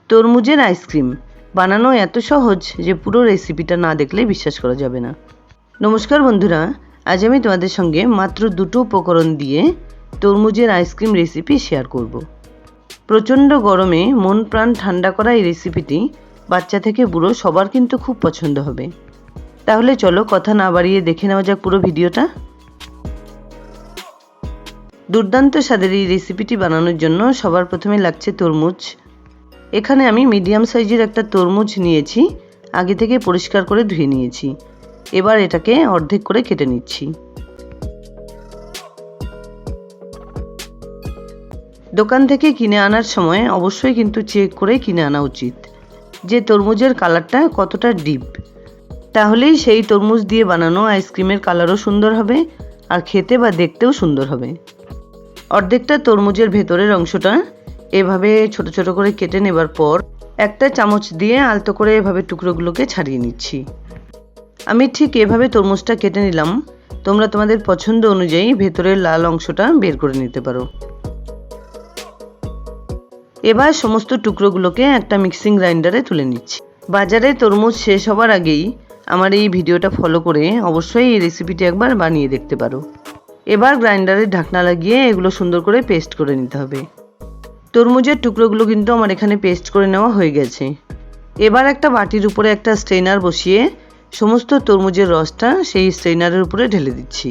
তরমুজের আইসক্রিম বানানো এত সহজ যে পুরো রেসিপিটা না দেখলে বিশ্বাস করা যাবে না। নমস্কার বন্ধুরা, আজ আমি তোমাদের সঙ্গে মাত্র দুটো উপকরণ দিয়ে তরমুজের আইসক্রিম রেসিপি শেয়ার করব। প্রচণ্ড গরমে মন প্রাণ ঠান্ডা করা এই রেসিপিটি বাচ্চা থেকে বুড়ো সবার কিন্তু খুব পছন্দ হবে। তাহলে চলো কথা না বাড়িয়ে দেখে নেওয়া যাক পুরো ভিডিওটা। দুর্দান্ত স্বাদের এই রেসিপিটি বানানোর জন্য সবার প্রথমে লাগছে তরমুজ। এখানে আমি মিডিয়াম সাইজের একটা তরমুজ নিয়েছি, আগে থেকে পরিষ্কার করে ধুয়ে নিয়েছি। এবার এটাকে অর্ধেক করে কেটে নিচ্ছি। দোকান থেকে কিনে আনার সময় অবশ্যই কিন্তু চেক করে কিনে আনা উচিত যে তরমুজের কালারটা কতটা ডিপ, তাহলেই সেই তরমুজ দিয়ে বানানো আইসক্রিমের কালারও সুন্দর হবে আর খেতে বা দেখতেও সুন্দর হবে। অর্ধেকটা তরমুজের ভেতরের অংশটা এভাবে ছোট ছোট করে কেটে নেবার পর একটা চামচ দিয়ে আলতো করে এভাবে টুকরোগুলোকে ছাড়িয়ে নিচ্ছি। আমি ঠিক এভাবে তরমুজটা কেটে নিলাম। তোমরা তোমাদের পছন্দ অনুযায়ী ভেতরের লাল অংশটা বের করে নিতে পারো। এবার সমস্ত টুকরোগুলোকে একটা মিক্সিং গ্রাইন্ডারে তুলে নিচ্ছি। বাজারে তরমুজ শেষ হবার আগেই আমার এই ভিডিওটা ফলো করে অবশ্যই এই রেসিপিটি একবার বানিয়ে দেখতে পারো। এবার গ্রাইন্ডারের ঢাকনা লাগিয়ে এগুলো সুন্দর করে পেস্ট করে নিতে হবে। তরমুজের টুকরোগুলো কিন্তু আমার এখানে পেস্ট করে নেওয়া হয়ে গেছে। এবার একটা বাটির উপরে একটা স্ট্রেনার বসিয়ে সমস্ত তরমুজের রসটা সেই স্ট্রেনারের উপরে ঢেলে দিচ্ছি।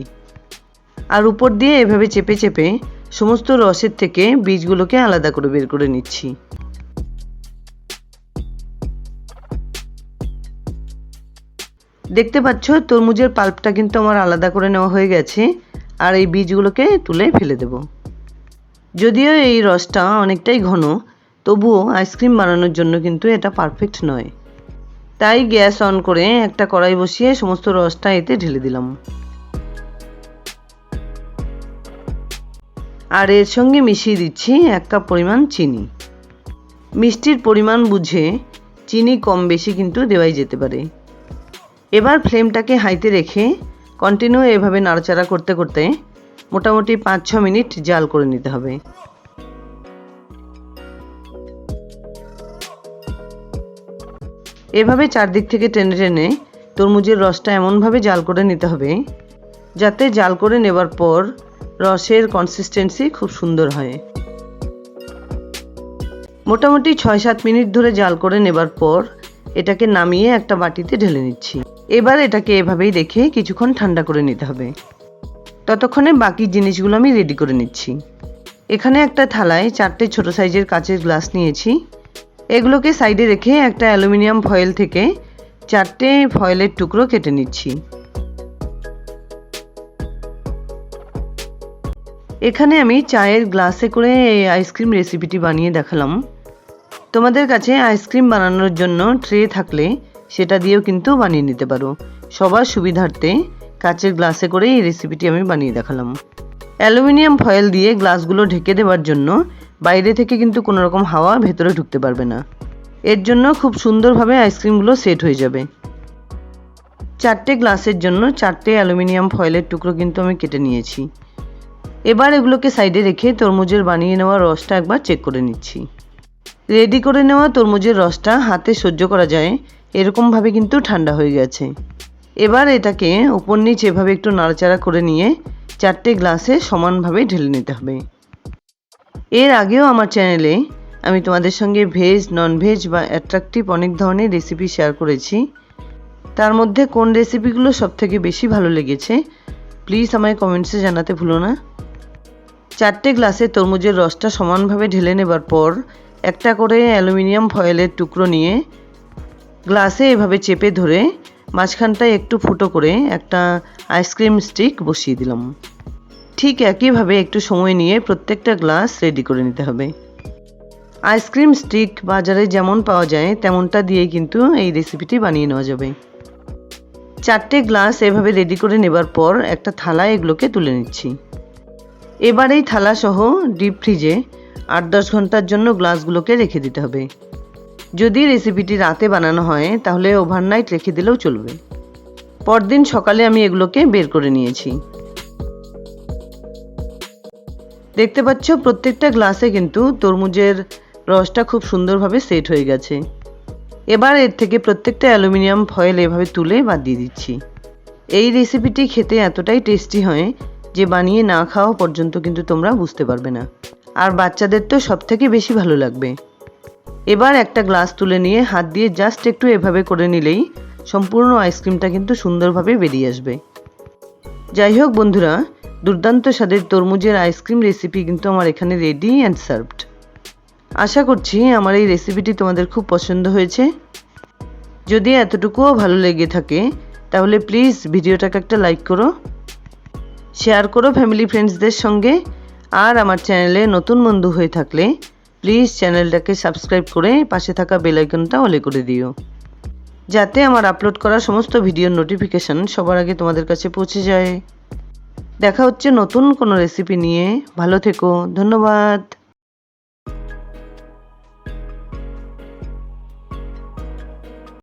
আর উপর দিয়ে এভাবে চেপে চেপে সমস্ত রসের থেকে বীজগুলোকে আলাদা করে বের করে নিচ্ছি। দেখতে পাচ্ছ তরমুজের পাল্পটা কিন্তু আমার আলাদা করে নেওয়া হয়ে গেছে। আর এই বীজগুলোকে তুলে ফেলে দেব। যদিও এই রসটা অনেকটাই ঘন, তবুও আইসক্রিম বানানোর জন্য কিন্তু এটা পারফেক্ট নয়। তাই গ্যাস অন করে একটা কড়াই বসিয়ে সমস্ত রসটা এতে ঢেলে দিলাম। আর এর সঙ্গে মিশিয়ে দিচ্ছি 1 কাপ পরিমাণ চিনি। মিষ্টির পরিমাণ বুঝে চিনি কম বেশি কিন্তু দেওয়াই যেতে পারে। এবার ফ্লেমটাকে হাইতে রেখে কন্টিনিউ এভাবে নাড়াচাড়া করতে করতে মোটামুটি 5-6 মিনিট জাল করে নিতে হবে। এভাবে চারদিক থেকে টেনে টেনে তরমুজের রসটা এমনভাবে জাল করে নিতে হবে যাতে জাল করে নেবার পর রসের কনসিস্টেন্সি খুব সুন্দর হয়। মোটামুটি 6-7 মিনিট ধরে জাল করে নেবার পর এটাকে নামিয়ে একটা বাটিতে ঢেলে নিচ্ছি। এবার এটাকে এভাবেই রেখে কিছুক্ষণ ঠান্ডা করে নিতে হবে। ততক্ষণে বাকি জিনিসগুলো আমি রেডি করে নিচ্ছি। এখানে একটা থালায় 4টে ছোট সাইজের কাচের গ্লাস নিয়েছি। এগুলোকে সাইডে রেখে একটা অ্যালুমিনিয়াম ফয়েল থেকে 4টে ফয়েলের টুকরো কেটে নিচ্ছি। এখানে আমি চায়ের গ্লাসে করে এই আইসক্রিম রেসিপিটি বানিয়ে দেখালাম। তোমাদের কাছে আইসক্রিম বানানোর জন্য ট্রে থাকলে সেটা দিয়েও কিন্তু বানিয়ে নিতে পারো। সবার সুবিধার্থে কাচের গ্লাসে করে এই রেসিপিটি আমি বানিয়ে দেখালাম। অ্যালুমিনিয়াম ফয়েল দিয়ে গ্লাসগুলো ঢেকে দেওয়ার জন্য বাইরে থেকে কিন্তু কোনো রকম হাওয়া ভেতরে ঢুকতে পারবে না। এর জন্য খুব সুন্দরভাবে আইসক্রিমগুলো সেট হয়ে যাবে। 4টে গ্লাসের জন্য 4টে অ্যালুমিনিয়াম ফয়েলের টুকরো কিন্তু আমি কেটে নিয়েছি। এবার এগুলোকে সাইডে রেখে তরমুজের বানিয়ে নেওয়া রসটা একবার চেক করে নিচ্ছি। রেডি করে নেওয়া তরমুজের রসটা হাতে সহ্য করা যায় এরকমভাবে কিন্তু ঠান্ডা হয়ে গেছে। এবার এটাকে উপর নিচ এভাবে একটু নাড়াচাড়া করে নিয়ে 4টে গ্লাসে সমানভাবে ঢেলে নিতে হবে। এর আগেও আমার চ্যানেলে আমি তোমাদের সঙ্গে ভেজ, ননভেজ বা অ্যাট্রাকটিভ অনেক ধরনের রেসিপি শেয়ার করেছি। তার মধ্যে কোন রেসিপিগুলো সবথেকে বেশি ভালো লেগেছে প্লিজ আমায় কমেন্টসে জানাতে ভুলো না। 4টে গ্লাসে তরমুজের রসটা সমানভাবে ঢেলে নেবার পর একটা করে অ্যালুমিনিয়াম ফয়েলের টুকরো নিয়ে গ্লাসে এভাবে চেপে ধরে মাঝখানটায় একটু ফুটো করে একটা আইসক্রিম স্টিক বসিয়ে দিলাম। ঠিক একইভাবে একটু সময় নিয়ে প্রত্যেকটা গ্লাস রেডি করে নিতে হবে। আইসক্রিম স্টিক বাজারে যেমন পাওয়া যায় তেমনটা দিয়ে কিন্তু এই রেসিপিটি বানিয়ে নেওয়া যাবে। 4টে গ্লাস এভাবে রেডি করে নেবার পর একটা থালায় এগুলোকে তুলে নিচ্ছি। এবার এই থালা সহ ডিপ ফ্রিজে 8-10 ঘন্টার জন্য গ্লাসগুলোকে রেখে দিতে হবে। যদি রেসিপিটি রাতে বানানো হয় তাহলে ওভারনাইট রেখে দিলেও চলবে। পরদিন সকালে আমি এগুলোকে বের করে নিয়েছি। দেখতে পাচ্ছ প্রত্যেকটা গ্লাসে কিন্তু তরমুজের রসটা খুব সুন্দরভাবে সেট হয়ে গেছে। এবার এর থেকে প্রত্যেকটা অ্যালুমিনিয়াম ফয়েল এভাবে তুলে বাদ দিয়ে দিচ্ছি। এই রেসিপিটি খেতে এতটাই টেস্টি হয় যে বানিয়ে না খাওয়া পর্যন্ত কিন্তু তোমরা বুঝতে পারবে না, আর বাচ্চাদের তো সবথেকে বেশি ভালো লাগবে। এবার একটা গ্লাস তুলে নিয়ে হাত দিয়ে জাস্ট একটু এভাবে করে নিলেই সম্পূর্ণ আইসক্রিমটা কিন্তু সুন্দরভাবে বেরিয়ে আসবে। যাই হোক বন্ধুরা, দুর্দান্ত স্বাদের তরমুজের আইসক্রিম রেসিপি কিন্তু আমার এখানে রেডি অ্যান্ড সার্ভড। আশা করছি আমার এই রেসিপিটি তোমাদের খুব পছন্দ হয়েছে। যদি এতটুকুও ভালো লেগে থাকে তাহলে প্লিজ ভিডিওটাকে একটা লাইক করো, শেয়ার করো ফ্যামিলি ফ্রেন্ডসদের সঙ্গে, আর আমার চ্যানেলে নতুন বন্ধু হয়ে থাকলে প্লিজ চ্যানেলটাকে সাবস্ক্রাইব করে পাশে থাকা বেল আইকনটা অলে করে দিও, যাতে আমার আপলোড করা সমস্ত ভিডিওর নোটিফিকেশন সবার আগে তোমাদের কাছে পৌঁছে যায়। দেখা হচ্ছে নতুন কোনো রেসিপি নিয়ে। ভালো থেকো, ধন্যবাদ।